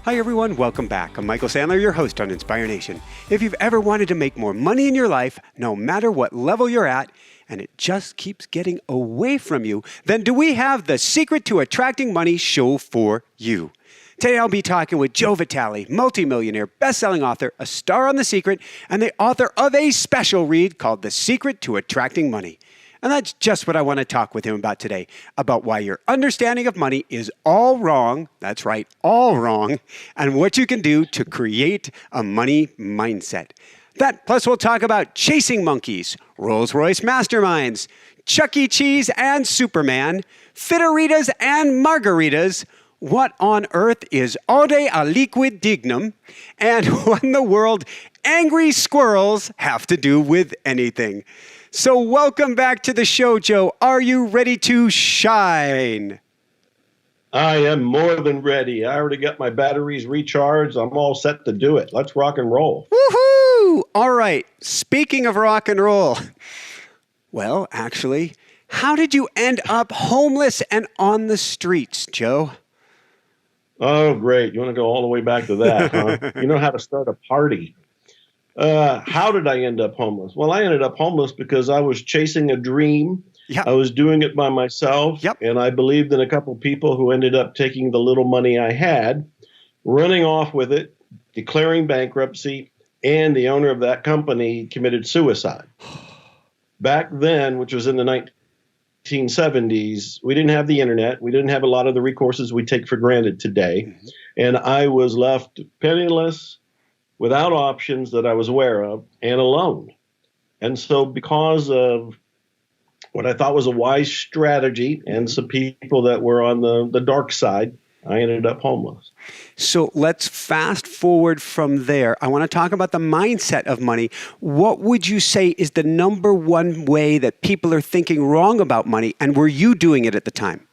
Hi everyone, welcome back. I'm Michael Sandler, your host on Inspire Nation. If you've ever wanted to make more money in your life, no matter what level you're at, and it just keeps getting away from you, then do we have the Secret to Attracting Money show for you. Today I'll be talking with Joe Vitale, multimillionaire, best-selling author, a star on The Secret, and the author of a special read called The Secret to Attracting Money. And that's just what I want to talk with him about today, about why your understanding of money is all wrong, that's right, all wrong, and what you can do to create a money mindset. That, plus we'll talk about chasing monkeys, Rolls-Royce masterminds, Chuck E. Cheese and Superman, Fitaritas and margaritas, what on earth is Ode a liquid dignum, and what in the world angry squirrels have to do with anything. So welcome back to the show, Joe. Are you ready to shine? I am more than ready. I already got my batteries recharged. I'm all set to do it. Let's rock and roll. Woohoo! All right. Speaking of rock and roll, well, actually, how did you end up homeless and on the streets, Joe? Oh, great. You want to go all the way back to that, huh? You know how to start a party. How did I end up homeless? Well, I ended up homeless because I was chasing a dream. Yep. I was doing it by myself. Yep. And I believed in a couple people who ended up taking the little money I had, running off with it, declaring bankruptcy, and the owner of that company committed suicide. Back then, which was in the 1970s, we didn't have the internet. We didn't have a lot of the recourses we take for granted today. Mm-hmm. And I was left penniless, without options that I was aware of, and alone. And so because of what I thought was a wise strategy and some people that were on the dark side, I ended up homeless. So let's fast forward from there. I want to talk about the mindset of money. What would you say is the number one way that people are thinking wrong about money, and were you doing it at the time?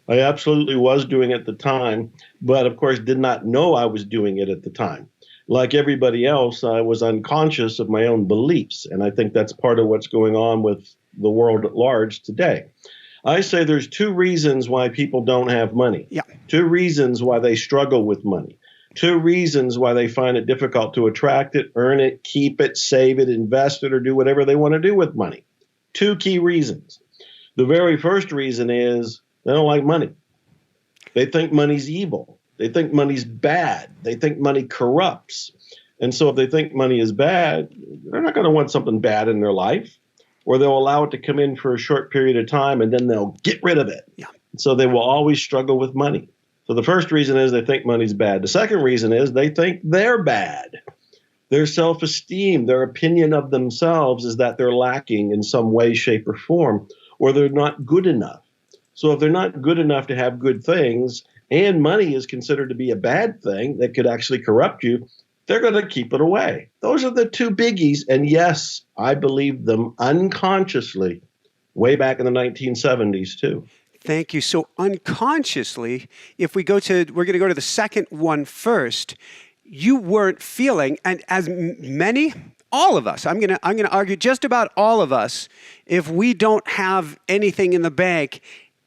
I absolutely was doing it at the time, but of course did not know I was doing it at the time. Like everybody else, I was unconscious of my own beliefs, and I think that's part of what's going on with the world at large today. I say there's two reasons why people don't have money. Yeah. Two reasons why they struggle with money. Two reasons why they find it difficult to attract it, earn it, keep it, save it, invest it, or do whatever they want to do with money. Two key reasons. The very first reason is they don't like money. They think money's evil. They think money's bad. They think money corrupts. And so if they think money is bad, they're not going to want something bad in their life, or they'll allow it to come in for a short period of time and then they'll get rid of it. Yeah. So they will always struggle with money. So the first reason is they think money's bad. The second reason is they think they're bad. Their self-esteem, their opinion of themselves is that they're lacking in some way, shape, or form, or they're not good enough. So if they're not good enough to have good things, and money is considered to be a bad thing that could actually corrupt you, they're going to keep it away. Those are the two biggies. And yes, I believed them unconsciously way back in the 1970s too. Thank you. So unconsciously, if we're going to go to the second one first, you weren't feeling, and as many, all of us, I'm going to argue just about all of us, if we don't have anything in the bank,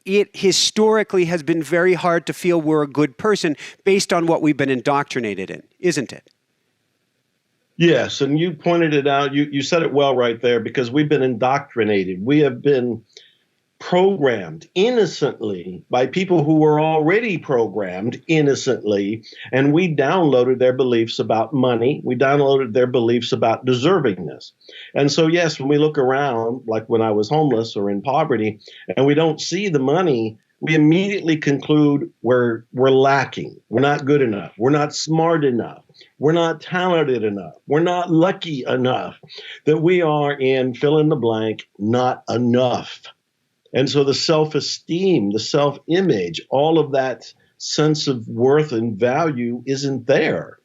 it historically has been very hard to feel we're a good person based on what we've been indoctrinated in, isn't it? Yes, and you pointed it out. You said it well right there, because we've been indoctrinated. We have been programmed innocently by people who were already programmed innocently, and we downloaded their beliefs about money. We downloaded their beliefs about deservingness. And so, yes, when we look around, like when I was homeless or in poverty, and we don't see the money, we immediately conclude we're lacking. We're not good enough. We're not smart enough. We're not talented enough. We're not lucky enough. That we are in fill in the blank, not enough. And so the self-esteem, the self-image, all of that sense of worth and value isn't there.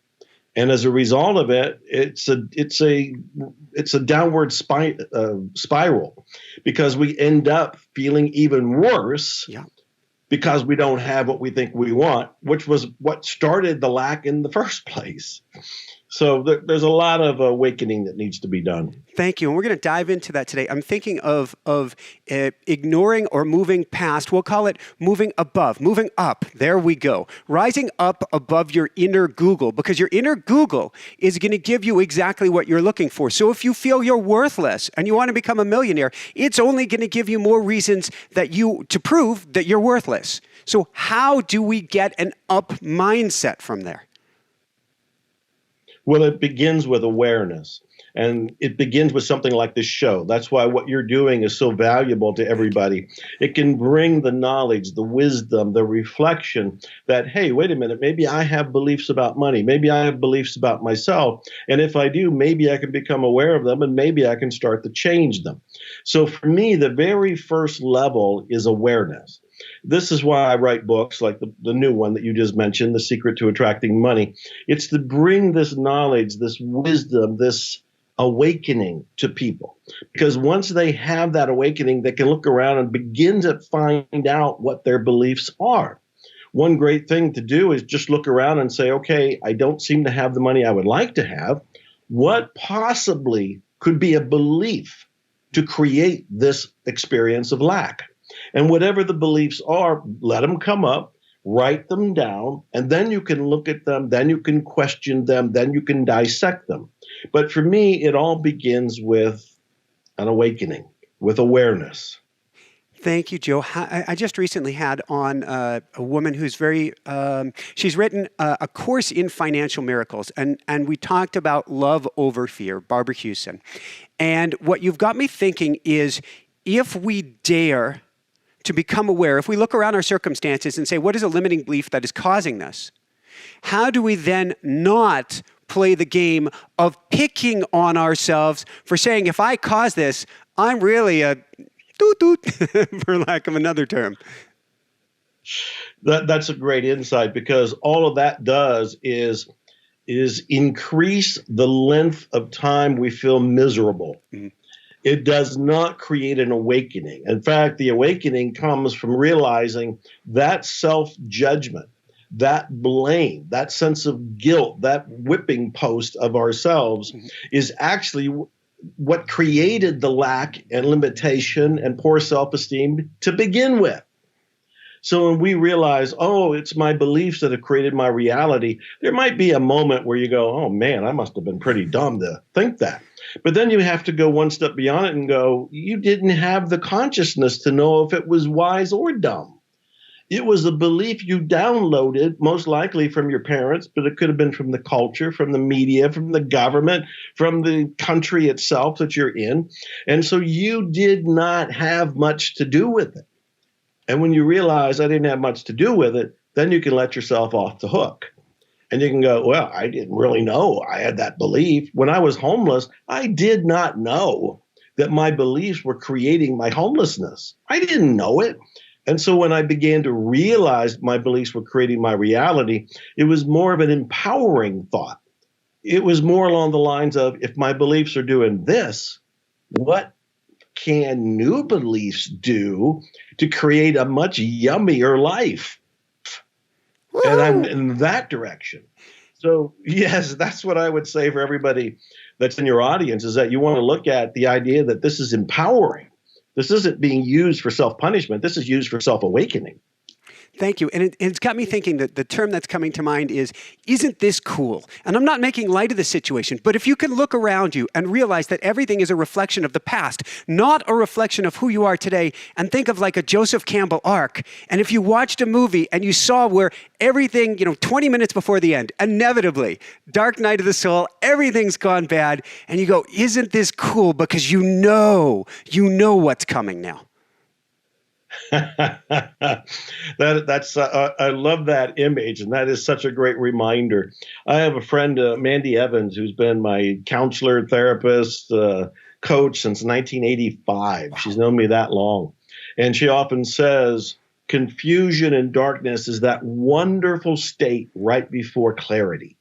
And as a result of it, it's a downward spiral, because we end up feeling even worse. Yeah. Because we don't have what we think we want, which was what started the lack in the first place. So there's a lot of awakening that needs to be done. Thank you. And we're going to dive into that today. I'm thinking of ignoring or moving past. We'll call it moving above, moving up. There we go. Rising up above your inner Google, because your inner Google is going to give you exactly what you're looking for. So if you feel you're worthless and you want to become a millionaire, it's only going to give you more reasons to prove that you're worthless. So how do we get an up mindset from there? Well, it begins with awareness. And it begins with something like this show. That's why what you're doing is so valuable to everybody. It can bring the knowledge, the wisdom, the reflection that, hey, wait a minute, maybe I have beliefs about money. Maybe I have beliefs about myself. And if I do, maybe I can become aware of them and maybe I can start to change them. So for me, the very first level is awareness. This is why I write books like the new one that you just mentioned, The Secret to Attracting Money. It's to bring this knowledge, this wisdom, this awakening to people. Because once they have that awakening, they can look around and begin to find out what their beliefs are. One great thing to do is just look around and say, okay, I don't seem to have the money I would like to have. What possibly could be a belief to create this experience of lack? And whatever the beliefs are, let them come up, write them down, and then you can look at them, then you can question them, then you can dissect them. But for me, it all begins with an awakening, with awareness. Thank you, Joe. I just recently had on a woman who's she's written a course in financial miracles, and we talked about love over fear, Barbara Hewson. And what you've got me thinking is, if we dare to become aware, if we look around our circumstances and say, what is a limiting belief that is causing this? How do we then not play the game of picking on ourselves for saying, if I cause this, I'm really a doot-doot, for lack of another term? That's a great insight, because all of that does is increase the length of time we feel miserable. Mm-hmm. It does not create an awakening. In fact, the awakening comes from realizing that self-judgment, that blame, that sense of guilt, that whipping post of ourselves is actually what created the lack and limitation and poor self-esteem to begin with. So when we realize, oh, it's my beliefs that have created my reality, there might be a moment where you go, oh man, I must have been pretty dumb to think that. But then you have to go one step beyond it and go, you didn't have the consciousness to know if it was wise or dumb. It was a belief you downloaded, most likely from your parents, but it could have been from the culture, from the media, from the government, from the country itself that you're in. And so you did not have much to do with it. And when you realize I didn't have much to do with it, then you can let yourself off the hook. And you can go, well, I didn't really know I had that belief. When I was homeless, I did not know that my beliefs were creating my homelessness. I didn't know it. And so when I began to realize my beliefs were creating my reality, it was more of an empowering thought. It was more along the lines of, if my beliefs are doing this, what can new beliefs do to create a much yummier life? Woo! And I'm in that direction. So yes, that's what I would say for everybody that's in your audience, is that you want to look at the idea that this is empowering. This isn't being used for self-punishment. This is used for self-awakening. Thank you. And it's got me thinking that the term that's coming to mind is, isn't this cool? And I'm not making light of the situation, but if you can look around you and realize that everything is a reflection of the past, not a reflection of who you are today, and think of like a Joseph Campbell arc. And if you watched a movie and you saw where everything, 20 minutes before the end, inevitably, Dark Night of the Soul, everything's gone bad, and you go, isn't this cool? Because you know what's coming now. That's I love that image, and that is such a great reminder. I have a friend, Mandy Evans, who's been my counselor, therapist, coach since 1985. Wow. She's known me that long, and she often says, confusion and darkness is that wonderful state right before clarity.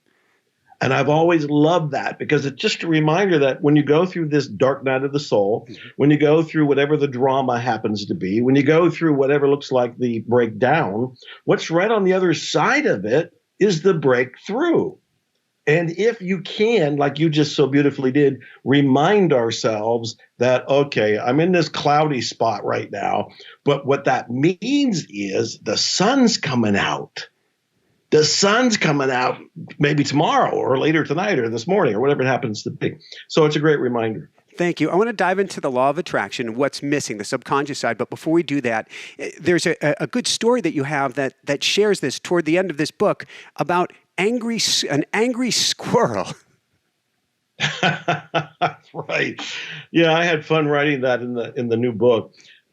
And I've always loved that, because it's just a reminder that when you go through this dark night of the soul, when you go through whatever the drama happens to be, when you go through whatever looks like the breakdown, what's right on the other side of it is the breakthrough. And if you can, like you just so beautifully did, remind ourselves that, okay, I'm in this cloudy spot right now, but what that means is the sun's coming out. The sun's coming out maybe tomorrow or later tonight or this morning or whatever it happens to be. So it's a great reminder. Thank you. I want to dive into the law of attraction, what's missing, the subconscious side. But before we do that, there's a good story that you have that shares this toward the end of this book about an angry squirrel. Right. Yeah, I had fun writing that in the new book.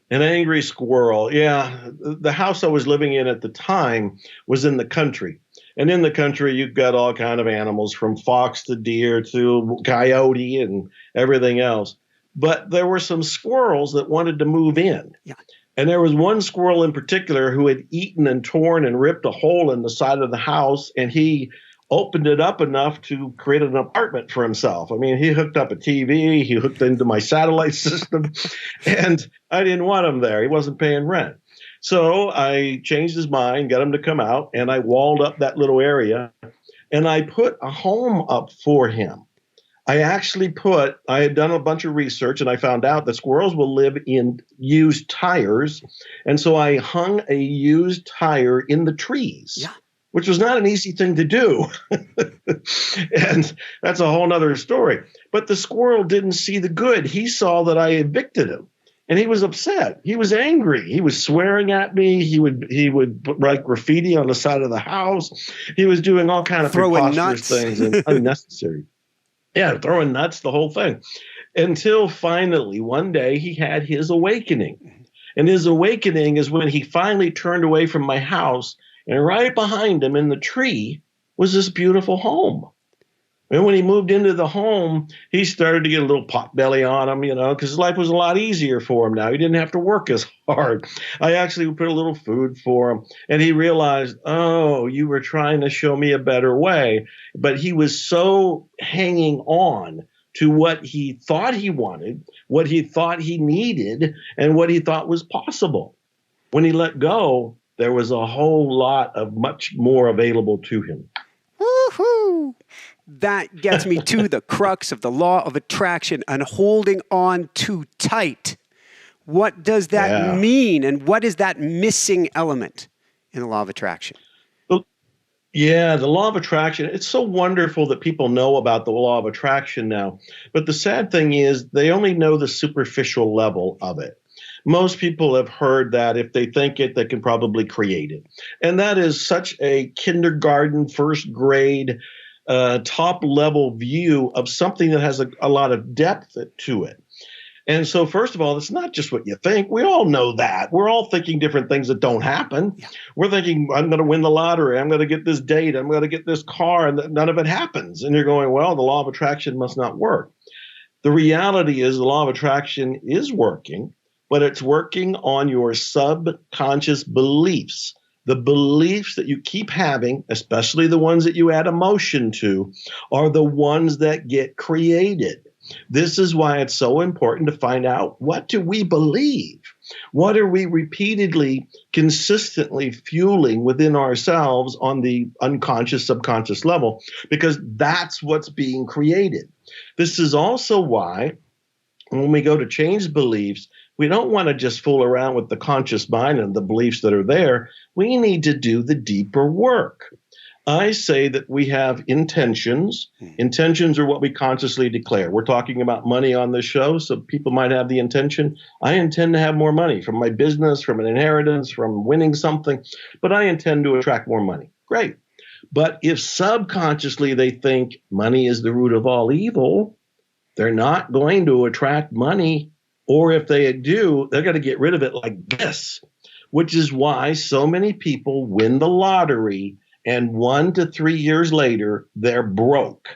An angry squirrel. Yeah, the house I was living in at the time was in the country. And in the country, you've got all kind of animals from fox to deer to coyote and everything else. But there were some squirrels that wanted to move in. Yeah. And there was one squirrel in particular who had eaten and torn and ripped a hole in the side of the house, and he opened it up enough to create an apartment for himself. I mean, he hooked up a TV, he hooked into my satellite system, and I didn't want him there. He wasn't paying rent. So I changed his mind, got him to come out, and I walled up that little area, and I put a home up for him. I had done a bunch of research, and I found out that squirrels will live in used tires. And so I hung a used tire in the trees. Yeah. Which was not an easy thing to do. And that's a whole nother story. But the squirrel didn't see the good. He saw that I evicted him, and he was upset. He was angry. He was swearing at me. He would write graffiti on the side of the house. He was doing all kind of preposterous things and unnecessary. Yeah, throwing nuts, the whole thing. Until finally, one day, he had his awakening. And his awakening is when he finally turned away from my house, and right behind him in the tree was this beautiful home. And when he moved into the home, he started to get a little pot belly on him, because his life was a lot easier for him now. He didn't have to work as hard. I actually put a little food for him, and he realized, oh, you were trying to show me a better way. But he was so hanging on to what he thought he wanted, what he thought he needed, and what he thought was possible. When he let go, there was a whole lot of much more available to him. Woohoo! That gets me to the crux of the law of attraction and holding on too tight. What does that mean? And what is that missing element in the law of attraction? Yeah, the law of attraction, it's so wonderful that people know about the law of attraction now. But the sad thing is they only know the superficial level of it. Most people have heard that if they think it, they can probably create it. And that is such a kindergarten, first grade, top level view of something that has a lot of depth to it. And so, first of all, it's not just what you think. We all know that. We're all thinking different things that don't happen. Yeah. We're thinking, I'm going to win the lottery. I'm going to get this date. I'm going to get this car. And none of it happens. And you're going, well, the law of attraction must not work. The reality is the law of attraction is working, but it's working on your subconscious beliefs. The beliefs that you keep having, especially the ones that you add emotion to, are the ones that get created. This is why it's so important to find out, what do we believe? What are we repeatedly, consistently fueling within ourselves on the unconscious, subconscious level? Because that's what's being created. This is also why when we go to change beliefs, we don't want to just fool around with the conscious mind and the beliefs that are there. We need to do the deeper work. I say that we have intentions. Intentions are what we consciously declare. We're talking about money on this show, so people might have the intention. I intend to have more money from my business, from an inheritance, from winning something, but I intend to attract more money. Great. But if subconsciously they think money is the root of all evil, they're not going to attract money. Or if they do, they're going to get rid of it like this, which is why so many people win the lottery and 1 to 3 years later, they're broke.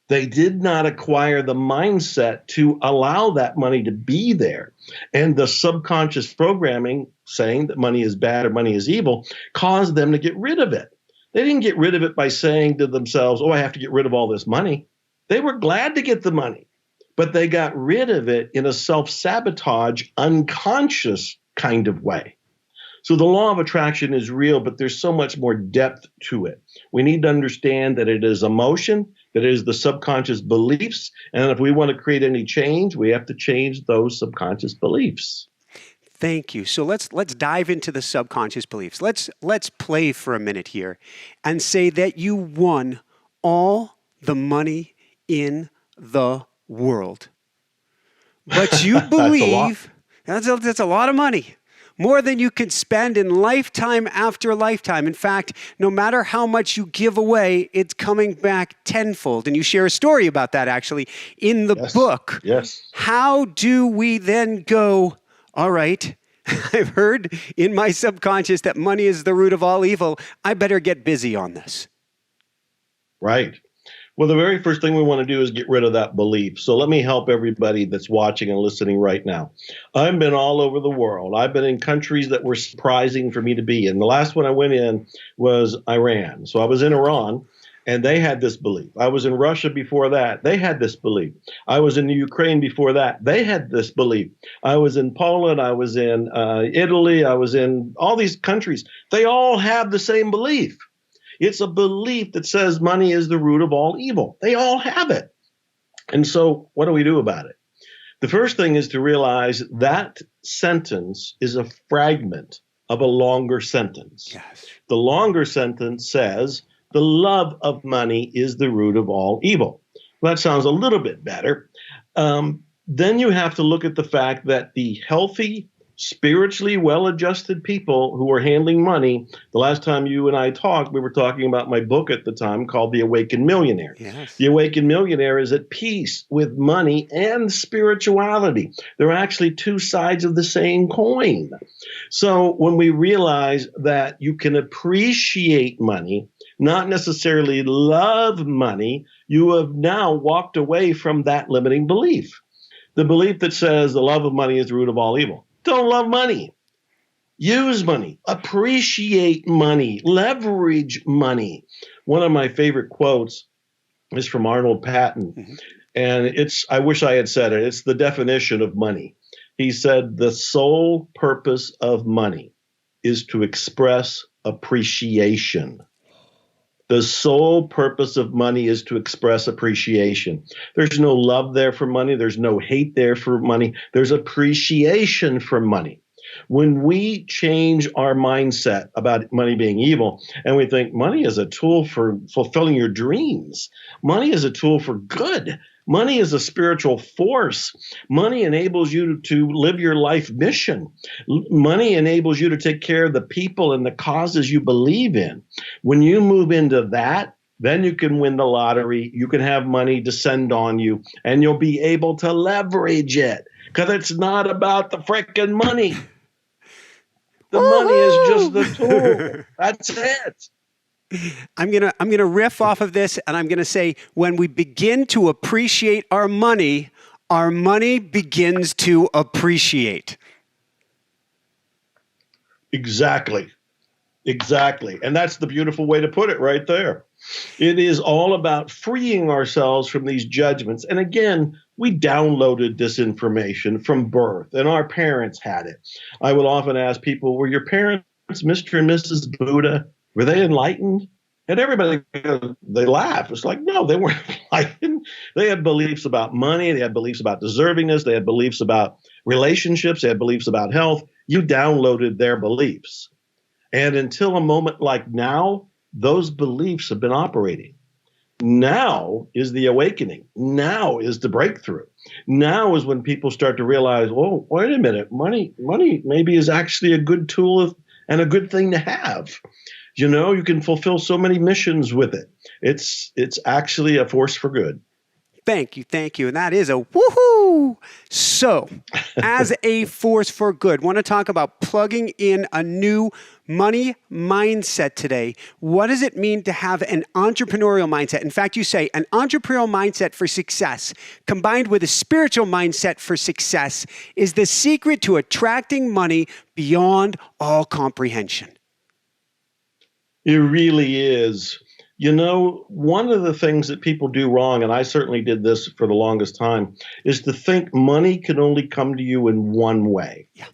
They did not acquire the mindset to allow that money to be there. And the subconscious programming saying that money is bad or money is evil caused them to get rid of it. They didn't get rid of it by saying to themselves, oh, I have to get rid of all this money. They were glad to get the money, but they got rid of it in a self-sabotage, unconscious kind of way. So the law of attraction is real, but there's so much more depth to it. We need to understand that it is emotion, that it is the subconscious beliefs, and if we want to create any change, we have to change those subconscious beliefs. Thank you. So let's dive into the subconscious beliefs. Let's play for a minute here and say that you won all the money in the world. But you believe that's a lot of money. More than you can spend in lifetime after lifetime. In fact, no matter how much you give away, it's coming back tenfold. And you share a story about that actually in the book. Yes. How do we then go, all right, I've heard in my subconscious that money is the root of all evil. I better get busy on this. Right. Well, the very first thing we want to do is get rid of that belief. So let me help everybody that's watching and listening right now. I've been all over the world. I've been in countries that were surprising for me to be in. The last one I went in was Iran. So I was in Iran, and they had this belief. I was in Russia before that. They had this belief. I was in the Ukraine before that. They had this belief. I was in Poland. I was in Italy. I was in all these countries. They all have the same belief. It's a belief that says money is the root of all evil. They all have it. And so what do we do about it? The first thing is to realize that sentence is a fragment of a longer sentence. Yes. The longer sentence says, the love of money is the root of all evil. Well, that sounds a little bit better. Then you have to look at the fact that the healthy, spiritually well-adjusted people who are handling money, the last time you and I talked, we were talking about my book at the time called The Awakened Millionaire. Yes. The Awakened Millionaire is at peace with money and spirituality. They're actually two sides of the same coin. So when we realize that you can appreciate money, not necessarily love money, you have now walked away from that limiting belief. The belief that says the love of money is the root of all evil. Don't love money. Use money. Appreciate money. Leverage money. One of my favorite quotes is from Arnold Patton. Mm-hmm. And I wish I had said it. It's the definition of money. He said, the sole purpose of money is to express appreciation. The sole purpose of money is to express appreciation. There's no love there for money. There's no hate there for money. There's appreciation for money. When we change our mindset about money being evil and we think money is a tool for fulfilling your dreams, money is a tool for good, money is a spiritual force, money enables you to live your life mission, money enables you to take care of the people and the causes you believe in. When you move into that, then you can win the lottery, you can have money descend on you, and you'll be able to leverage it because it's not about the frickin' money. The money is just the tool. That's it. I'm gonna riff off of this, and I'm gonna say, when we begin to appreciate our money begins to appreciate. Exactly. And that's the beautiful way to put it right there. It is all about freeing ourselves from these judgments. And again, we downloaded this information from birth, and our parents had it. I will often ask people, were your parents Mr. and Mrs. Buddha? Were they enlightened? And everybody, they laugh. It's like, no, they weren't enlightened. They had beliefs about money. They had beliefs about deservingness. They had beliefs about relationships. They had beliefs about health. You downloaded their beliefs. And until a moment like now, those beliefs have been operating. Now is the awakening. Now is the breakthrough. Now is when people start to realize, oh, wait a minute, money maybe is actually a good tool and a good thing to have. You know, you can fulfill so many missions with it. It's actually a force for good. Thank you. And that is a woohoo. So, as a force for good, want to talk about plugging in a new money mindset today. What does it mean to have an entrepreneurial mindset? In fact, you say an entrepreneurial mindset for success combined with a spiritual mindset for success is the secret to attracting money beyond all comprehension. It really is. You know, one of the things that people do wrong, and I certainly did this for the longest time, is to think money can only come to you in one way. Yeah.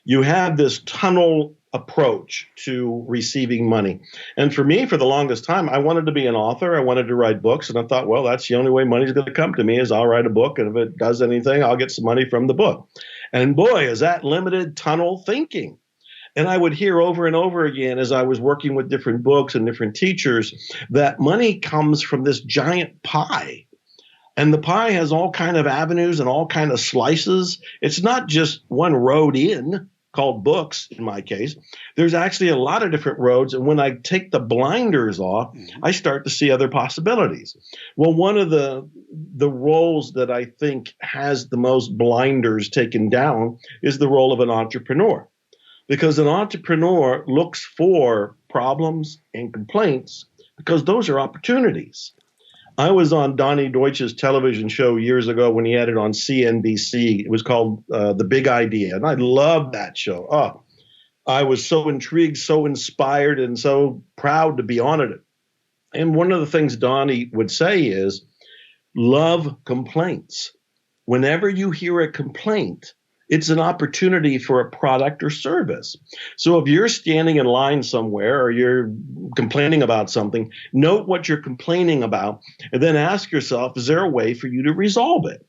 You have this tunnel approach to receiving money. And for me, for the longest time, I wanted to be an author. I wanted to write books. And I thought, well, that's the only way money's going to come to me is I'll write a book. And if it does anything, I'll get some money from the book. And boy, is that limited tunnel thinking. And I would hear over and over again as I was working with different books and different teachers that money comes from this giant pie. And the pie has all kind of avenues and all kind of slices. It's not just one road in called books, in my case. There's actually a lot of different roads. And when I take the blinders off, I start to see other possibilities. Well, one of the roles that I think has the most blinders taken down is the role of an entrepreneur. Because an entrepreneur looks for problems and complaints because those are opportunities. I was on Donnie Deutsch's television show years ago when he had it on CNBC. It was called The Big Idea, and I loved that show. Oh, I was so intrigued, so inspired, and so proud to be on it. And one of the things Donnie would say is, love complaints. Whenever you hear a complaint, it's an opportunity for a product or service. So if you're standing in line somewhere or you're complaining about something, note what you're complaining about and then ask yourself, is there a way for you to resolve it?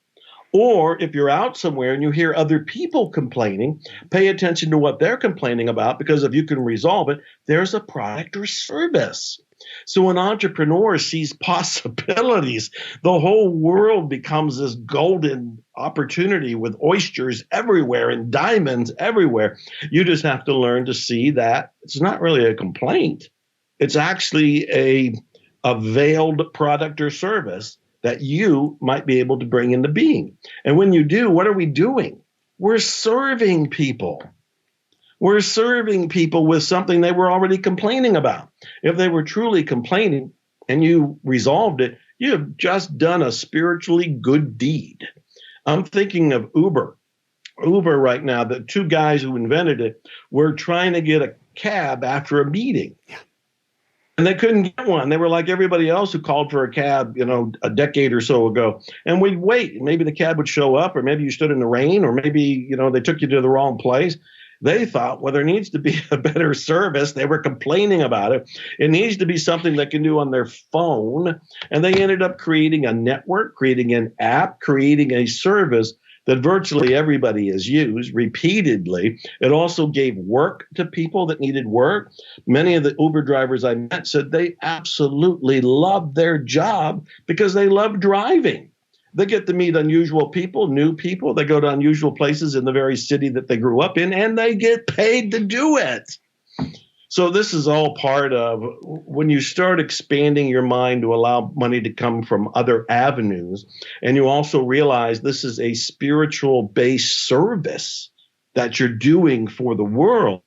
Or if you're out somewhere and you hear other people complaining, pay attention to what they're complaining about, because if you can resolve it, there's a product or service. So an entrepreneur sees possibilities. The whole world becomes this golden opportunity with oysters everywhere and diamonds everywhere. You just have to learn to see that it's not really a complaint. It's actually a veiled product or service that you might be able to bring into being. And when you do, what are we doing? We're serving people. We're serving people with something they were already complaining about. If they were truly complaining and you resolved it, you have just done a spiritually good deed. I'm thinking of Uber. Uber right now, the two guys who invented it were trying to get a cab after a meeting. And they couldn't get one. They were like everybody else who called for a cab, a decade or so ago. And we'd wait. Maybe the cab would show up, or maybe you stood in the rain, or maybe, they took you to the wrong place. They thought, well, there needs to be a better service. They were complaining about it. It needs to be something they can do on their phone. And they ended up creating a network, creating an app, creating a service that virtually everybody has used repeatedly. It also gave work to people that needed work. Many of the Uber drivers I met said they absolutely loved their job because they love driving. They get to meet unusual people, new people. They go to unusual places in the very city that they grew up in, and they get paid to do it. So this is all part of when you start expanding your mind to allow money to come from other avenues, and you also realize this is a spiritual-based service that you're doing for the world.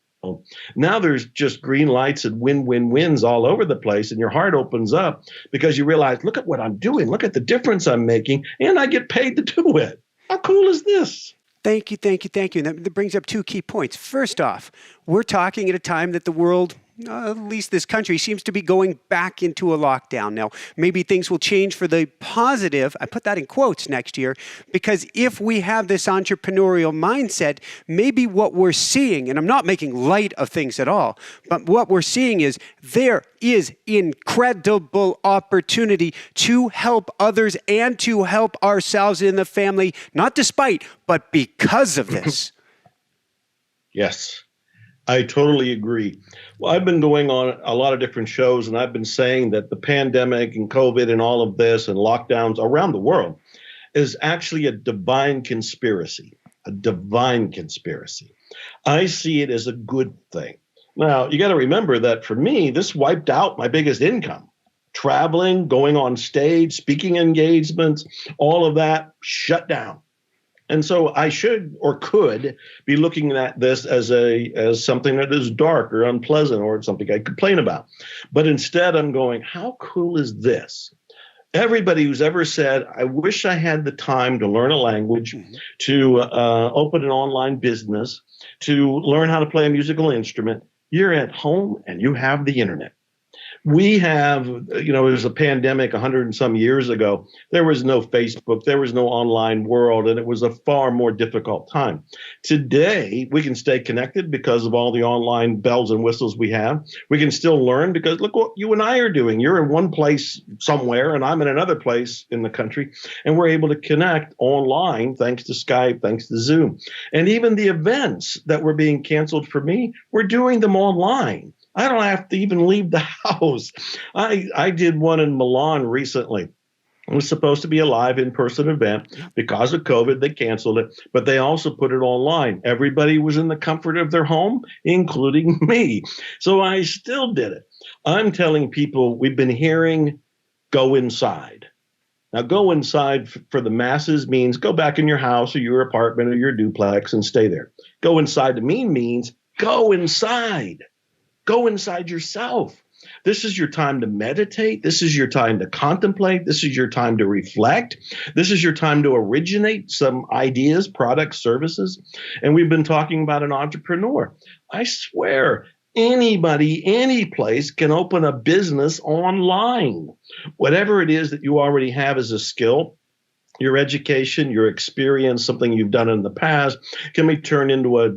Now there's just green lights and win-win-wins all over the place, and your heart opens up because you realize, look at what I'm doing, look at the difference I'm making, and I get paid to do it. How cool is this? Thank you. And that brings up two key points. First off, we're talking at a time that the world, at least this country, seems to be going back into a lockdown. Now, maybe things will change for the positive. I put that in quotes next year, because if we have this entrepreneurial mindset, maybe what we're seeing, and I'm not making light of things at all, but what we're seeing is there is incredible opportunity to help others and to help ourselves in the family, not despite, but because of this. Yes. I totally agree. Well, I've been going on a lot of different shows, and I've been saying that the pandemic and COVID and all of this and lockdowns around the world is actually a divine conspiracy, I see it as a good thing. Now, you got to remember that for me, this wiped out my biggest income. Traveling, going on stage, speaking engagements, all of that shut down. And so I should or could be looking at this as something that is dark or unpleasant or something I complain about. But instead, I'm going, how cool is this? Everybody who's ever said, I wish I had the time to learn a language, to open an online business, to learn how to play a musical instrument, you're at home and you have the internet. We have, there's a pandemic 100 and some years ago. There was no Facebook, there was no online world, and it was a far more difficult time. Today, we can stay connected because of all the online bells and whistles we have. We can still learn because look what you and I are doing. You're in one place somewhere, and I'm in another place in the country, and we're able to connect online thanks to Skype, thanks to Zoom. And even the events that were being canceled for me, we're doing them online. I don't have to even leave the house. I did one in Milan recently. It was supposed to be a live in-person event. Because of COVID, they canceled it, but they also put it online. Everybody was in the comfort of their home, including me. So I still did it. I'm telling people, we've been hearing, go inside. Now, go inside for the masses means go back in your house or your apartment or your duplex and stay there. Go inside to me means go inside. Go inside yourself. This is your time to meditate. This is your time to contemplate. This is your time to reflect. This is your time to originate some ideas, products, services. And we've been talking about an entrepreneur. I swear, anybody, any place can open a business online. Whatever it is that you already have as a skill, your education, your experience, something you've done in the past can be turned into a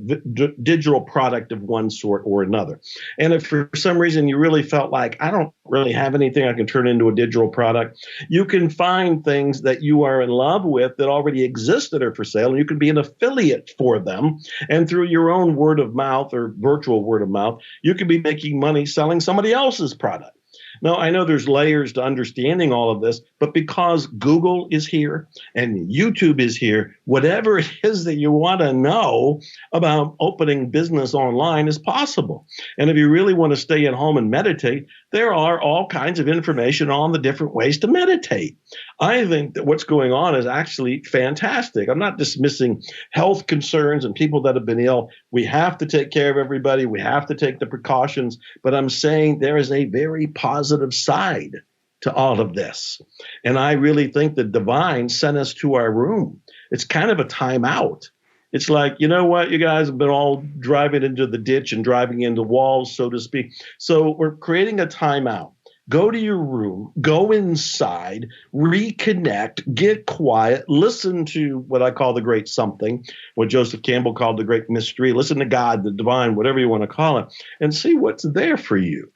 digital product of one sort or another. And if for some reason you really felt like, I don't really have anything I can turn into a digital product, you can find things that you are in love with that already exist that are for sale, and you can be an affiliate for them. And through your own word of mouth or virtual word of mouth, you can be making money selling somebody else's product. Now, I know there's layers to understanding all of this, but because Google is here and YouTube is here, whatever it is that you want to know about opening business online is possible. And if you really want to stay at home and meditate, there are all kinds of information on the different ways to meditate. I think that what's going on is actually fantastic. I'm not dismissing health concerns and people that have been ill. We have to take care of everybody. We have to take the precautions. But I'm saying there is a very positive side to all of this. And I really think the divine sent us to our room. It's kind of a timeout. It's like, you know what, you guys have been all driving into the ditch and driving into walls, so to speak. So we're creating a timeout. Go to your room, go inside, reconnect, get quiet, listen to what I call the great something, what Joseph Campbell called the great mystery. Listen to God, the divine, whatever you want to call it, and see what's there for you.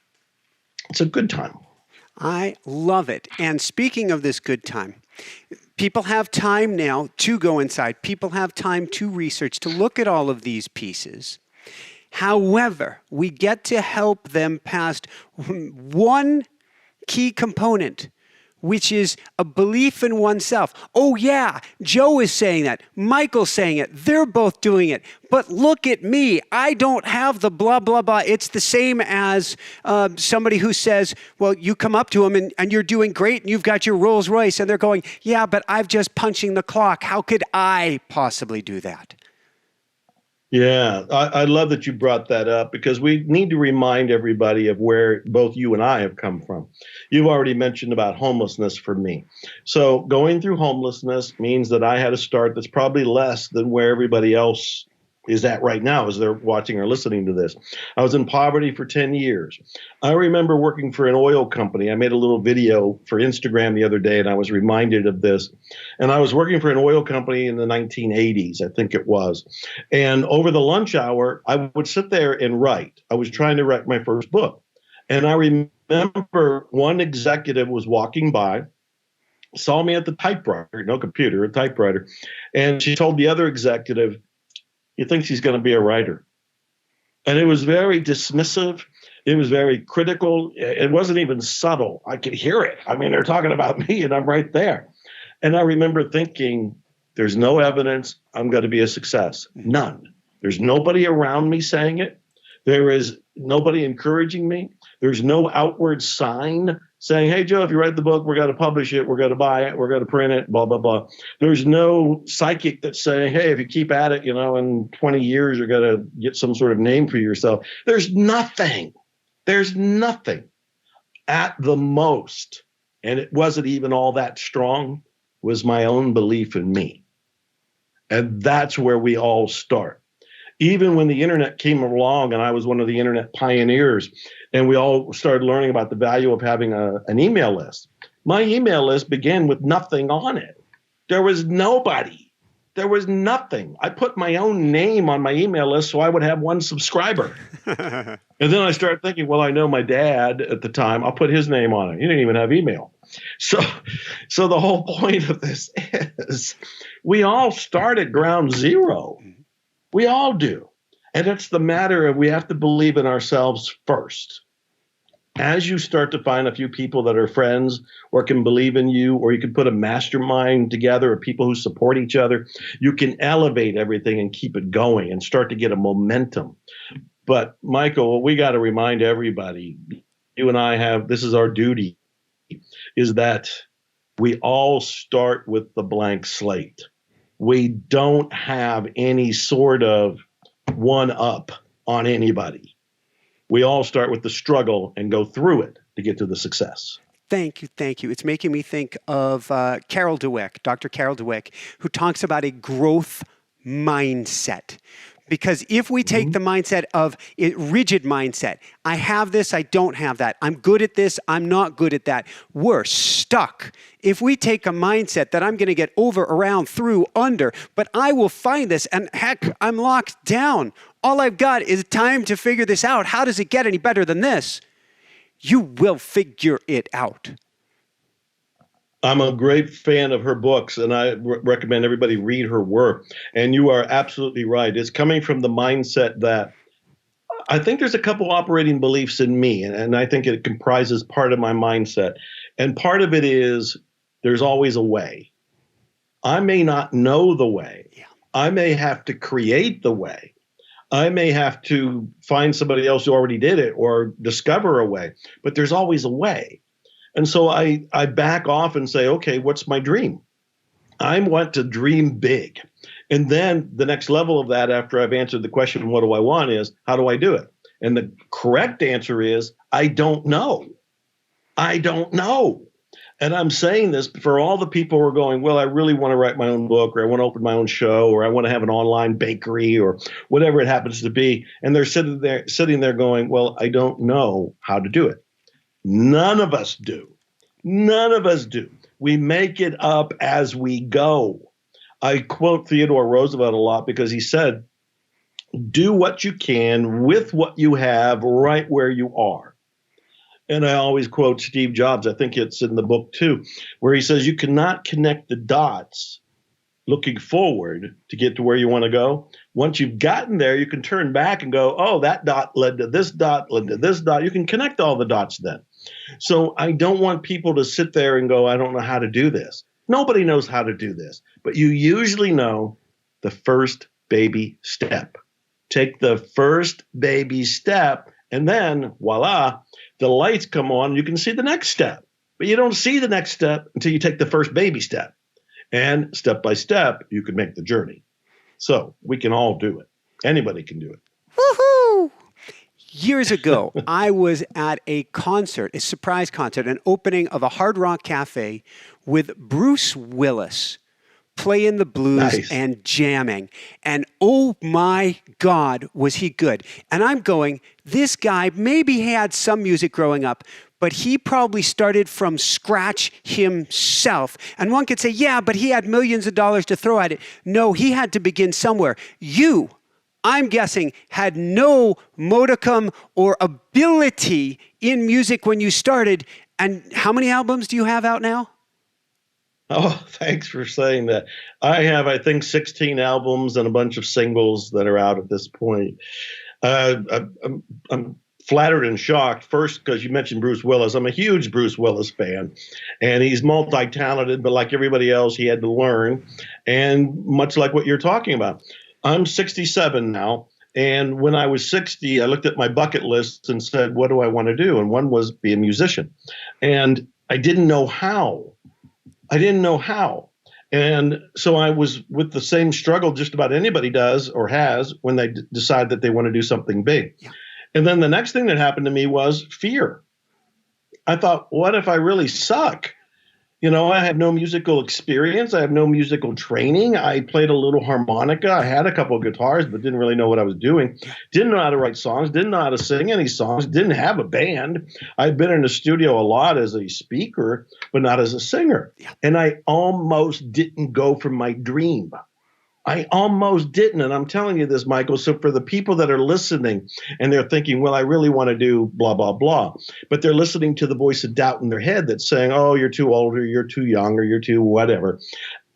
It's a good time. I love it. And speaking of this good time, people have time now to go inside. People have time to research, to look at all of these pieces. However, we get to help them past one key component, which is a belief in oneself. Oh yeah, Joe is saying that. Michael's saying it. They're both doing it. But look at me. I don't have the blah, blah, blah. It's the same as somebody who says, well, you come up to them and you're doing great and you've got your Rolls Royce and they're going, yeah, but I've just punching the clock. How could I possibly do that? Yeah, I love that you brought that up because we need to remind everybody of where both you and I have come from. You've already mentioned about homelessness for me. So going through homelessness means that I had a start that's probably less than where everybody else is at right now as they're watching or listening to this. I was in poverty for 10 years. I remember working for an oil company. I made a little video for Instagram the other day, and I was reminded of this. And I was working for an oil company in the 1980s, I think it was. And over the lunch hour, I would sit there and write. I was trying to write my first book. And I remember one executive was walking by, saw me at the typewriter, no computer, a typewriter. And she told the other executive, he thinks he's going to be a writer. And it was very dismissive. It was very critical. It wasn't even subtle. I could hear it. I mean, they're talking about me and I'm right there. And I remember thinking, there's no evidence I'm going to be a success. None. There's nobody around me saying it. There is nobody encouraging me. There's no outward sign saying, hey, Joe, if you write the book, we're going to publish it, we're going to buy it, we're going to print it, blah, blah, blah. There's no psychic that's saying, hey, if you keep at it, in 20 years, you're going to get some sort of name for yourself. There's nothing. There's nothing. At the most, and it wasn't even all that strong, was my own belief in me. And that's where we all start. Even when the internet came along and I was one of the internet pioneers and we all started learning about the value of having an email list, my email list began with nothing on it. There was nobody. There was nothing. I put my own name on my email list so I would have one subscriber. And then I started thinking, well, I know my dad at the time. I'll put his name on it. He didn't even have email. So the whole point of this is we all start at ground zero. We all do. And it's the matter of we have to believe in ourselves first. As you start to find a few people that are friends or can believe in you, or you can put a mastermind together of people who support each other, you can elevate everything and keep it going and start to get a momentum. But Michael, we got to remind everybody, you and I have, this is our duty, is that we all start with the blank slate. We don't have any sort of one up on anybody. We all start with the struggle and go through it to get to the success. Thank you. Thank you. It's making me think of Carol Dweck, Dr. Carol Dweck, who talks about a growth mindset. Because if we take the mindset of a rigid mindset, I have this, I don't have that. I'm good at this, I'm not good at that. We're stuck. If we take a mindset that I'm going to get over, around, through, under, but I will find this, and heck, I'm locked down. All I've got is time to figure this out. How does it get any better than this? You will figure it out. I'm a great fan of her books, and I recommend everybody read her work. And you are absolutely right. It's coming from the mindset that I think there's a couple operating beliefs in me, and I think it comprises part of my mindset. And part of it is there's always a way. I may not know the way. Yeah. I may have to create the way. I may have to find somebody else who already did it or discover a way, but there's always a way. And so I back off and say, okay, what's my dream? I want to dream big. And then the next level of that, after I've answered the question, what do I want, is how do I do it? And the correct answer is, I don't know. I don't know. And I'm saying this for all the people who are going, well, I really want to write my own book, or I want to open my own show, or I want to have an online bakery, or whatever it happens to be. And they're sitting there going, well, I don't know how to do it. None of us do. None of us do. We make it up as we go. I quote Theodore Roosevelt a lot because he said, do what you can with what you have right where you are. And I always quote Steve Jobs, I think it's in the book too, where he says you cannot connect the dots looking forward to get to where you want to go. Once you've gotten there, you can turn back and go, oh, that dot led to this dot, led to this dot. You can connect all the dots then. So I don't want people to sit there and go, I don't know how to do this. Nobody knows how to do this, but you usually know the first baby step. Take the first baby step, and then voila, the lights come on, you can see the next step. But you don't see the next step until you take the first baby step. And step by step, you can make the journey. So we can all do it. Anybody can do it. Woohoo! Years ago, I was at a concert, a surprise concert, an opening of a Hard Rock Cafe with Bruce Willis playing the blues and jamming. And oh my God, was he good. And I'm going, this guy, maybe he had some music growing up, but he probably started from scratch himself. And one could say, yeah, but he had millions of dollars to throw at it. No, he had to begin somewhere. You, I'm guessing, had no modicum or ability in music when you started. And how many albums do you have out now? Oh, thanks for saying that. I have, I think, 16 albums and a bunch of singles that are out at this point. I'm flattered and shocked, first, because you mentioned Bruce Willis. I'm a huge Bruce Willis fan, and he's multi-talented, but like everybody else, he had to learn, and much like what you're talking about. I'm 67 now, and when I was 60, I looked at my bucket list and said, what do I want to do? And one was be a musician, and I didn't know how. And so I was with the same struggle just about anybody does or has when they decide that they want to do something big. Yeah. And then the next thing that happened to me was fear. I thought, what if I really suck? I have no musical experience. I have no musical training. I played a little harmonica. I had a couple of guitars, but didn't really know what I was doing. Didn't know how to write songs. Didn't know how to sing any songs. Didn't have a band. I've been in the studio a lot as a speaker, but not as a singer. Yeah. And I almost didn't go for my dream. I almost didn't. And I'm telling you this, Michael. So for the people that are listening and they're thinking, well, I really want to do blah, blah, blah, but they're listening to the voice of doubt in their head that's saying, oh, you're too old, or you're too young, or you're too whatever.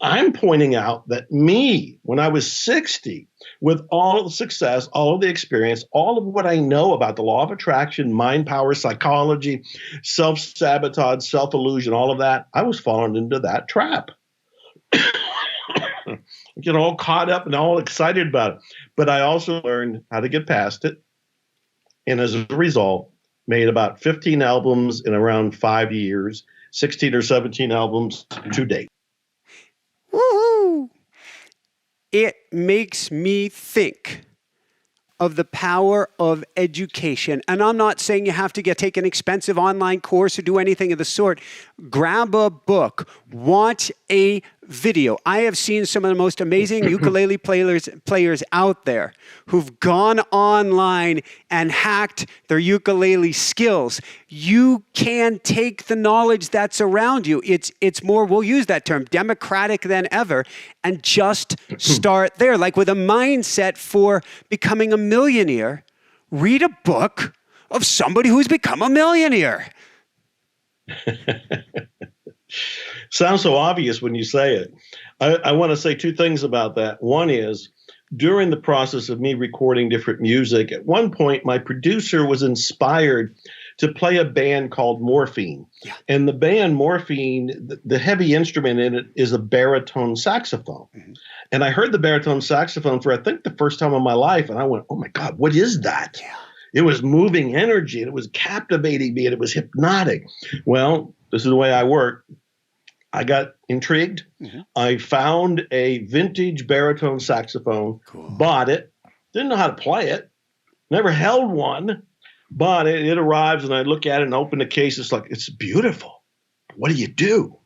I'm pointing out that me, when I was 60, with all of the success, all of the experience, all of what I know about the law of attraction, mind power, psychology, self-sabotage, self-illusion, all of that, I was falling into that trap. Get all caught up and all excited about it. But I also learned how to get past it. And as a result, made about 15 albums in around 5 years, 16 or 17 albums to date. Woohoo! It makes me think of the power of education. And I'm not saying you have to take an expensive online course or do anything of the sort. Grab a book, watch a video. I have seen some of the most amazing ukulele players out there who've gone online and hacked their ukulele skills. You can take the knowledge that's around you. It's more, we'll use that term, democratic than ever, and just start there. Like with a mindset for becoming a millionaire, read a book of somebody who's become a millionaire. Sounds so obvious when you say it. I want to say two things about that. One is, during the process of me recording different music, at one point my producer was inspired to play a band called Morphine. Yeah. And the band Morphine, the heavy instrument in it is a baritone saxophone. Mm-hmm. And I heard the baritone saxophone for, I think, the first time in my life, and I went, oh my God, what is that? Yeah. It was moving energy, and it was captivating me, and it was hypnotic. Well, this is the way I work. I got intrigued. Mm-hmm. I found a vintage baritone saxophone, bought it, didn't know how to play it, never held one, but it arrives, and I look at it and open the case. It's like, it's beautiful. What do you do?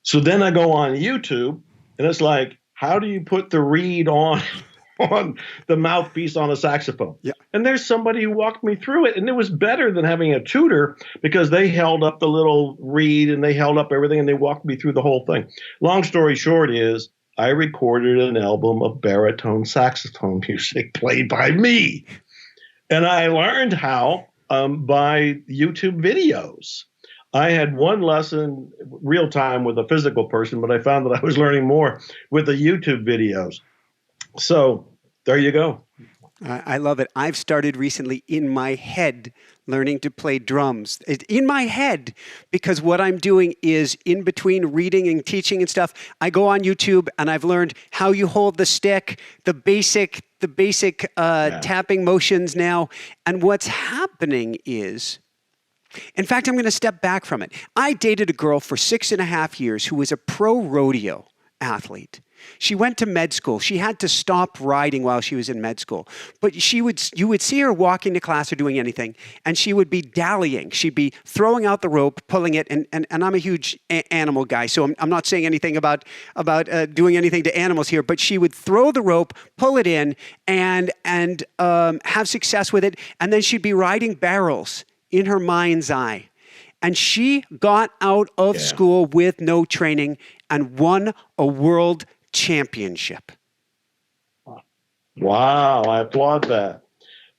So then I go on YouTube, and it's like, how do you put the reed on the mouthpiece on a saxophone? Yeah. And there's somebody who walked me through it, and it was better than having a tutor, because they held up the little reed and they held up everything and they walked me through the whole thing. Long story short is, I recorded an album of baritone saxophone music played by me. And I learned how by YouTube videos. I had one lesson real time with a physical person, but I found that I was learning more with the YouTube videos. So there you go. I love it. I've started recently in my head learning to play drums. In my head, because what I'm doing is in between reading and teaching and stuff, I go on YouTube and I've learned how you hold the stick, the basic tapping motions now. And what's happening is, in fact, I'm going to step back from it. I dated a girl for 6.5 years who was a pro rodeo athlete. She went to med school. She had to stop riding while she was in med school. But you would see her walking to class or doing anything, and she would be dallying. She'd be throwing out the rope, pulling it, and I'm a huge animal guy, so I'm not saying anything about doing anything to animals here, but she would throw the rope, pull it in, and have success with it, and then she'd be riding barrels in her mind's eye. And she got out of school with no training and won a world championship. Wow, I applaud that.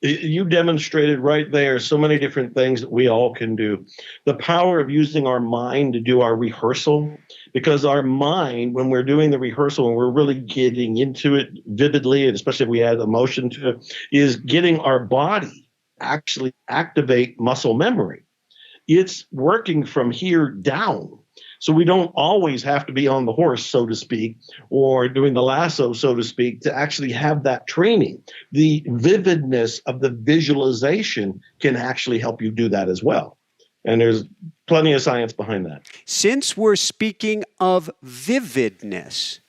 You demonstrated right there so many different things that we all can do. The power of using our mind to do our rehearsal, because our mind, when we're doing the rehearsal and we're really getting into it vividly, and especially if we add emotion to it, is getting our body actually activate muscle memory. It's working from here down. So we don't always have to be on the horse, so to speak, or doing the lasso, so to speak, to actually have that training. The vividness of the visualization can actually help you do that as well. And there's plenty of science behind that. Since we're speaking of vividness,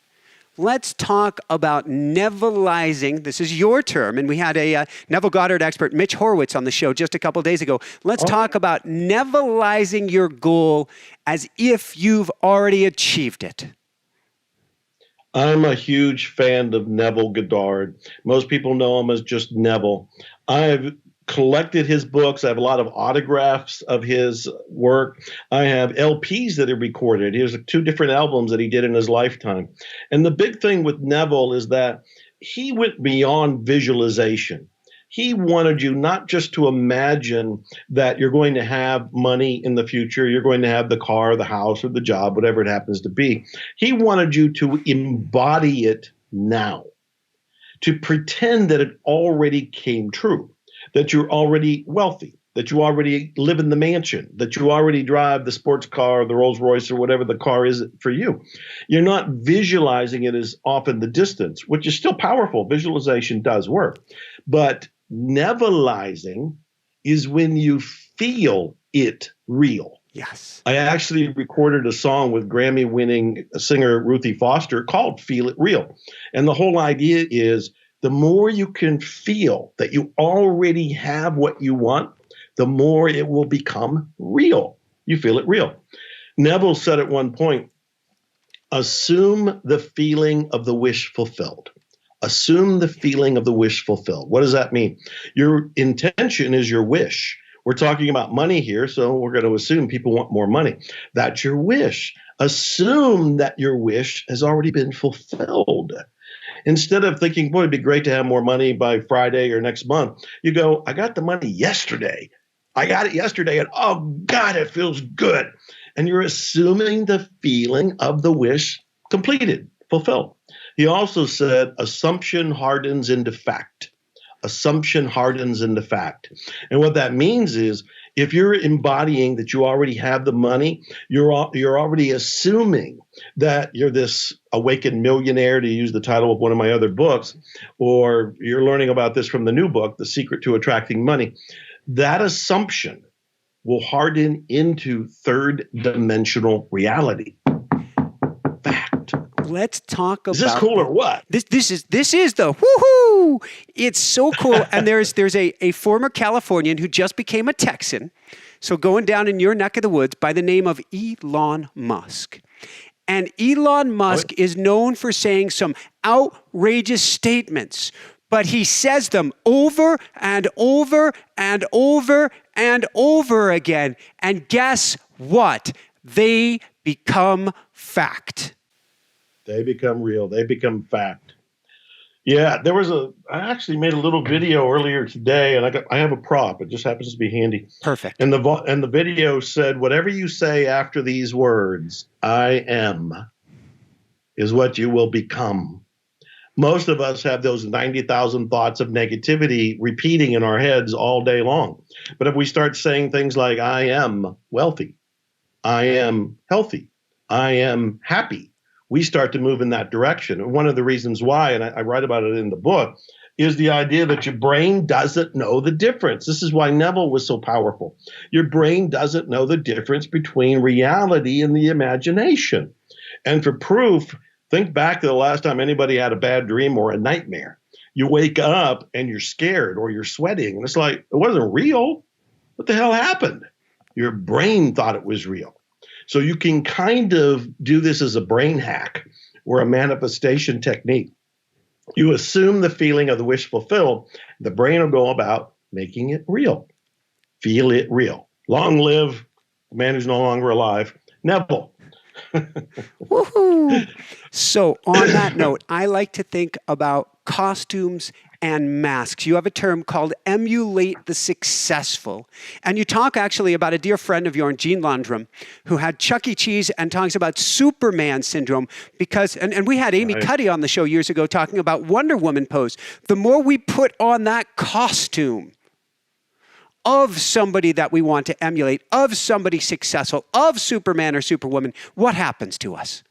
Let's talk about Nevilleizing. This is your term, and we had a Neville Goddard expert, Mitch Horowitz, on the show just a couple days ago. Let's talk about Nevilleizing your goal as if you've already achieved it. I'm a huge fan of Neville Goddard. Most people know him as just Neville. I've collected his books. I have a lot of autographs of his work. I have LPs that are recorded. Here's 2 different albums that he did in his lifetime. And the big thing with Neville is that he went beyond visualization. He wanted you not just to imagine that you're going to have money in the future, you're going to have the car, the house, or the job, whatever it happens to be. He wanted you to embody it now, to pretend that it already came true, that you're already wealthy, that you already live in the mansion, that you already drive the sports car, the Rolls Royce, or whatever the car is for you. You're not visualizing it as off in the distance, which is still powerful. Visualization does work. But Nevilleizing is when you feel it real. Yes. I actually recorded a song with Grammy-winning singer Ruthie Foster called Feel It Real. And the whole idea is the more you can feel that you already have what you want, the more it will become real. You feel it real. Neville said at one point, assume the feeling of the wish fulfilled. Assume the feeling of the wish fulfilled. What does that mean? Your intention is your wish. We're talking about money here, so we're going to assume people want more money. That's your wish. Assume that your wish has already been fulfilled. Instead of thinking, boy, it'd be great to have more money by Friday or next month, you go, I got the money yesterday. I got it yesterday, and oh, God, it feels good. And you're assuming the feeling of the wish completed, fulfilled. He also said, assumption hardens into fact. Assumption hardens into fact. And what that means is if you're embodying that you already have the money, you're already assuming that you're this awakened millionaire, to use the title of one of my other books, or you're learning about this from the new book, The Secret to Attracting Money. That assumption will harden into third dimensional reality. Let's talk about. Is this cool or what? This is the woohoo! It's so cool. And there's a former Californian who just became a Texan, so going down in your neck of the woods, by the name of Elon Musk. And Elon Musk is known for saying some outrageous statements, but he says them over and over and over and over again. And guess what? They become fact. They become real. They become fact. Yeah, I actually made a little video earlier today, and I have a prop. It just happens to be handy. Perfect. And the video said, whatever you say after these words, I am, is what you will become. Most of us have those 90,000 thoughts of negativity repeating in our heads all day long. But if we start saying things like, I am wealthy, I am healthy, I am happy, we start to move in that direction. And one of the reasons why, and I write about it in the book, is the idea that your brain doesn't know the difference. This is why Neville was so powerful. Your brain doesn't know the difference between reality and the imagination. And for proof, think back to the last time anybody had a bad dream or a nightmare. You wake up and you're scared or you're sweating. And it's like, it wasn't real. What the hell happened? Your brain thought it was real. So you can kind of do this as a brain hack or a manifestation technique. You assume the feeling of the wish fulfilled. The brain will go about making it real. Feel it real. Long live the man who's no longer alive, Neville. Woohoo! So on that note, I like to think about costumes and masks. You have a term called emulate the successful. And you talk actually about a dear friend of yours, Gene Landrum, who had Chuck E. Cheese and talks about Superman syndrome because, and we had Amy Cuddy on the show years ago talking about Wonder Woman pose. The more we put on that costume of somebody that we want to emulate, of somebody successful, of Superman or Superwoman, what happens to us?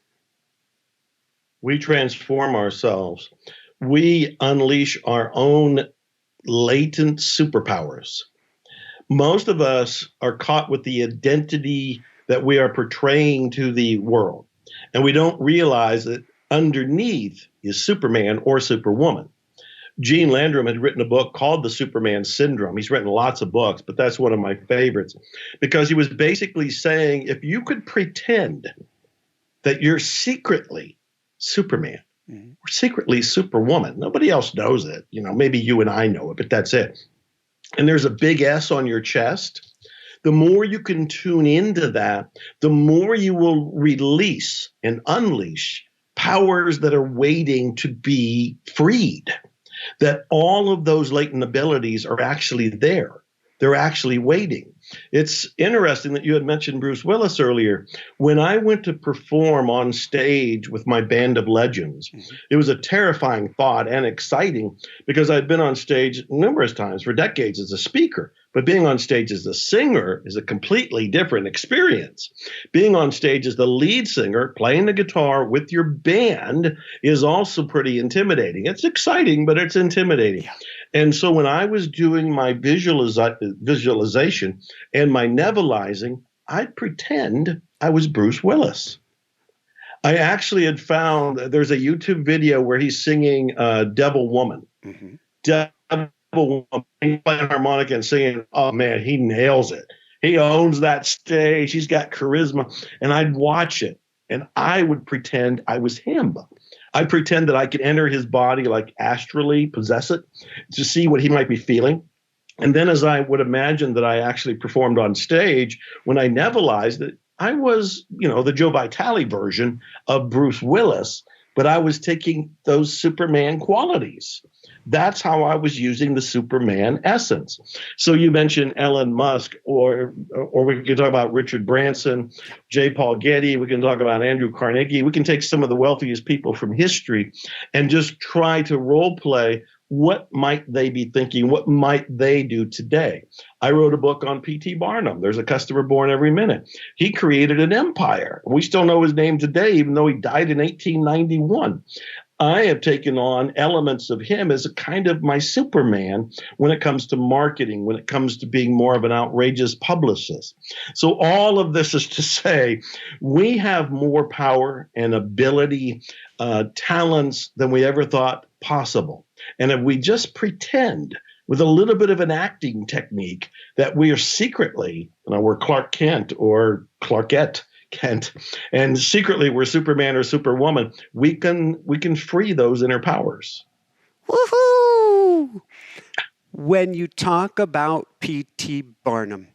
We transform ourselves. We unleash our own latent superpowers. Most of us are caught with the identity that we are portraying to the world. And we don't realize that underneath is Superman or Superwoman. Gene Landrum had written a book called The Superman Syndrome. He's written lots of books, but that's one of my favorites because he was basically saying if you could pretend that you're secretly Superman or secretly Superwoman, nobody else knows it. Maybe you and I know it, but that's it. And there's a big S on your chest. The more you can tune into that, the more you will release and unleash powers that are waiting to be freed. That all of those latent abilities are actually there. They're actually waiting. It's interesting that you had mentioned Bruce Willis earlier. When I went to perform on stage with my band of legends, it was a terrifying thought and exciting because I'd been on stage numerous times for decades as a speaker. But being on stage as a singer is a completely different experience. Being on stage as the lead singer, playing the guitar with your band is also pretty intimidating. It's exciting, but it's intimidating. Yeah. And so when I was doing my visualization and my nebulizing, I'd pretend I was Bruce Willis. I actually had found there's a YouTube video where he's singing Devil Woman. Mm-hmm. Devil Woman, he's playing harmonica and singing. Oh, man, he nails it. He owns that stage. He's got charisma. And I'd watch it, and I would pretend I was him. I pretend that I could enter his body, like astrally possess it, to see what he might be feeling. And then as I would imagine that I actually performed on stage, when I nebulized it, I was, the Joe Vitale version of Bruce Willis, but I was taking those Superman qualities. That's how I was using the Superman essence. So you mentioned Elon Musk, or we can talk about Richard Branson, J. Paul Getty. We can talk about Andrew Carnegie. We can take some of the wealthiest people from history and just try to role play. What might they be thinking? What might they do today? I wrote a book on P.T. Barnum. There's a customer born every minute. He created an empire. We still know his name today, even though he died in 1891. I have taken on elements of him as a kind of my Superman when it comes to marketing, when it comes to being more of an outrageous publicist. So all of this is to say we have more power and ability, talents than we ever thought possible. And if we just pretend with a little bit of an acting technique that we are secretly, we're Clark Kent or Clarkette Kent, and secretly we're Superman or Superwoman, we can free those inner powers. Woohoo! When you talk about P.T. Barnum,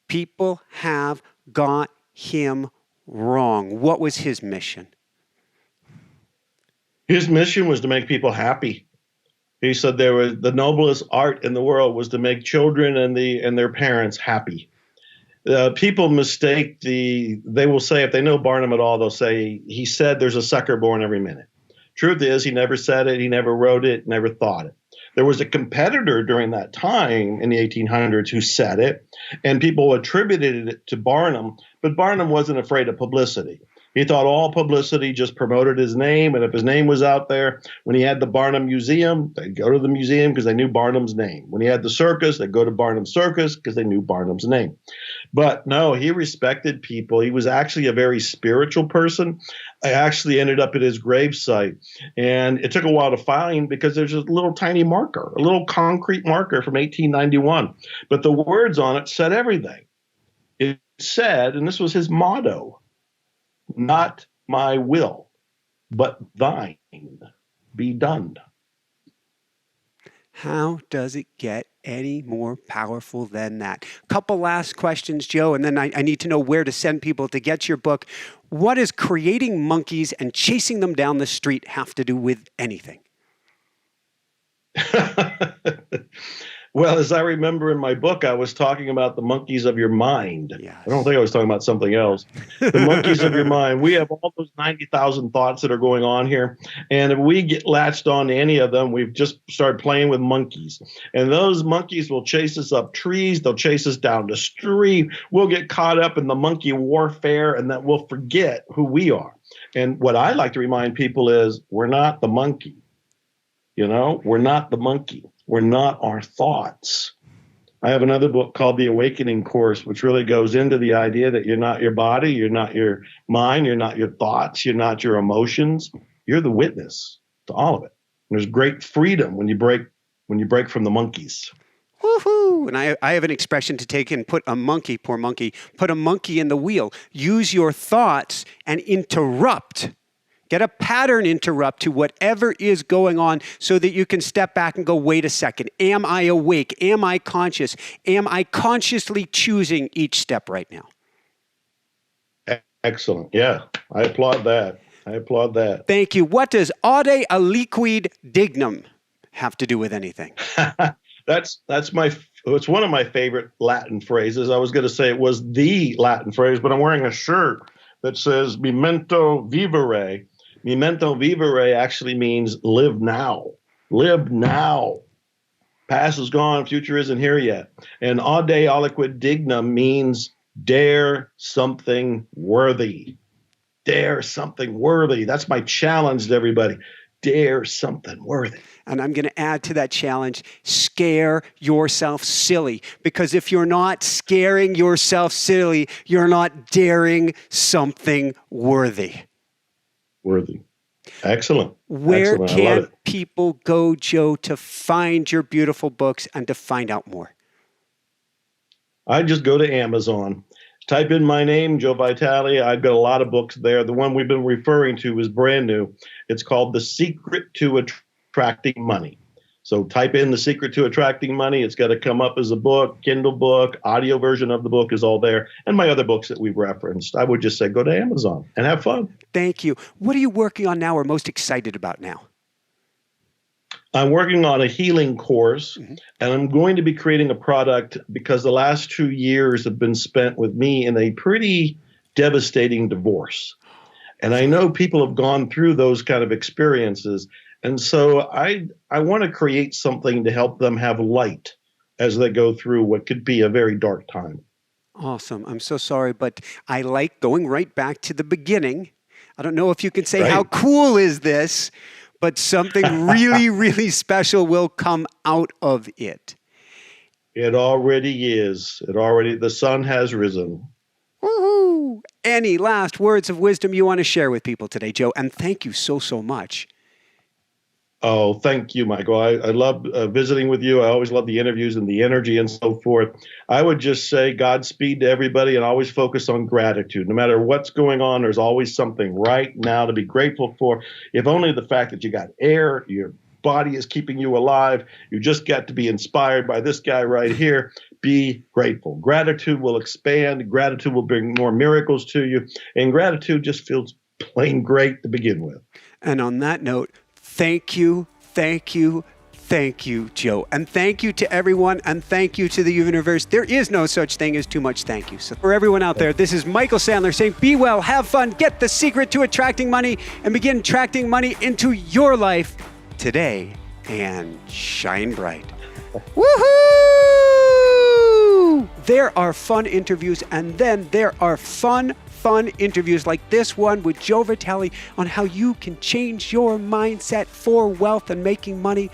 people have got him wrong. What was his mission? His mission was to make people happy. He said there was the noblest art in the world was to make children and their parents happy. People mistake they will say, if they know Barnum at all, they'll say, he said there's a sucker born every minute. Truth is, he never said it, he never wrote it, never thought it. There was a competitor during that time in the 1800s who said it, and people attributed it to Barnum, but Barnum wasn't afraid of publicity. He thought all publicity just promoted his name, and if his name was out there, when he had the Barnum Museum, they'd go to the museum because they knew Barnum's name. When he had the circus, they'd go to Barnum Circus because they knew Barnum's name. But no, he respected people. He was actually a very spiritual person. I actually ended up at his gravesite, and it took a while to find because there's a little tiny marker, a little concrete marker from 1891. But the words on it said everything. It said, and this was his motto, "Not my will, but thine be done." How does it get any more powerful than that? Couple last questions, Joe, and then I need to know where to send people to get your book. What does creating monkeys and chasing them down the street have to do with anything? Well, as I remember in my book, I was talking about the monkeys of your mind. Yes. I don't think I was talking about something else. The monkeys of your mind. We have all those 90,000 thoughts that are going on here. And if we get latched on to any of them, we've just started playing with monkeys. And those monkeys will chase us up trees. They'll chase us down the street. We'll get caught up in the monkey warfare, and then we'll forget who we are. And what I like to remind people is we're not the monkey. We're not the monkey. We're not our thoughts. I have another book called The Awakening Course, which really goes into the idea that you're not your body, you're not your mind, you're not your thoughts, you're not your emotions. you're the witness to all of it. And there's great freedom when you break from the monkeys. Woohoo! And I have an expression to take and put a monkey in the wheel. Use your thoughts and interrupt. Get a pattern interrupt to whatever is going on so that you can step back and go, wait a second. Am I awake? Am I conscious? Am I consciously choosing each step right now? Excellent. Yeah, I applaud that. Thank you. What does aude aliquid dignum have to do with anything? It's one of my favorite Latin phrases. I was going to say it was the Latin phrase, but I'm wearing a shirt that says memento vivere. Memento vivere actually means live now. Live now. Past is gone, future isn't here yet. And aude aliquid dignum means dare something worthy. Dare something worthy. That's my challenge to everybody. Dare something worthy. And I'm going to add to that challenge, scare yourself silly. Because if you're not scaring yourself silly, you're not daring something worthy. Worthy. Excellent. Where Excellent. can people go, Joe, to find your beautiful books and to find out more? I just go to Amazon. Type in my name, Joe Vitale. I've got a lot of books there. The one we've been referring to is brand new. It's called The Secret to Attracting Money. So type in The Secret to Attracting Money. It's got to come up as a book, Kindle book, audio version of the book is all there. And my other books that we've referenced. I would just say go to Amazon and have fun. Thank you. What are you working on now or most excited about now? I'm working on a healing course, and I'm going to be creating a product because the last 2 years have been spent with me in a pretty devastating divorce. And I know people have gone through those kind of experiences. And so I want to create something to help them have light as they go through what could be a very dark time. Awesome. I'm so sorry, but I like going right back to the beginning. I don't know if you can say, how cool is this? But something really, really special will come out of it. It already is. The sun has risen. Woohoo! Any last words of wisdom you want to share with people today, Joe? And thank you so, so much. Oh, thank you, Michael. I love visiting with you. I always love the interviews and the energy and so forth. I would just say Godspeed to everybody and always focus on gratitude. No matter what's going on, there's always something right now to be grateful for. If only the fact that you got air, your body is keeping you alive. You just got to be inspired by this guy right here. Be grateful. Gratitude will expand. Gratitude will bring more miracles to you. And gratitude just feels plain great to begin with. And on that note, thank you, Joe. And thank you to everyone, and thank you to the universe. There is no such thing as too much thank you. So for everyone out there, this is Michael Sandler saying, be well, have fun, get the secret to attracting money, and begin attracting money into your life today, and shine bright. Woohoo! There are fun interviews, and then there are fun interviews like this one with Joe Vitale on how you can change your mindset for wealth and making money.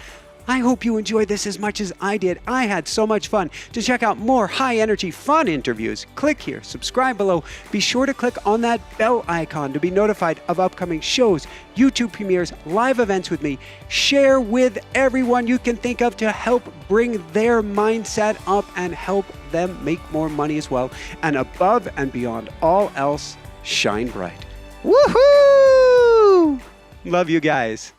I hope you enjoyed this as much as I did. I had so much fun. To check out more high-energy, fun interviews, click here, subscribe below. Be sure to click on that bell icon to be notified of upcoming shows, YouTube premieres, live events with me. Share with everyone you can think of to help bring their mindset up and help them make more money as well. And above and beyond all else, shine bright. Woohoo! Love you guys.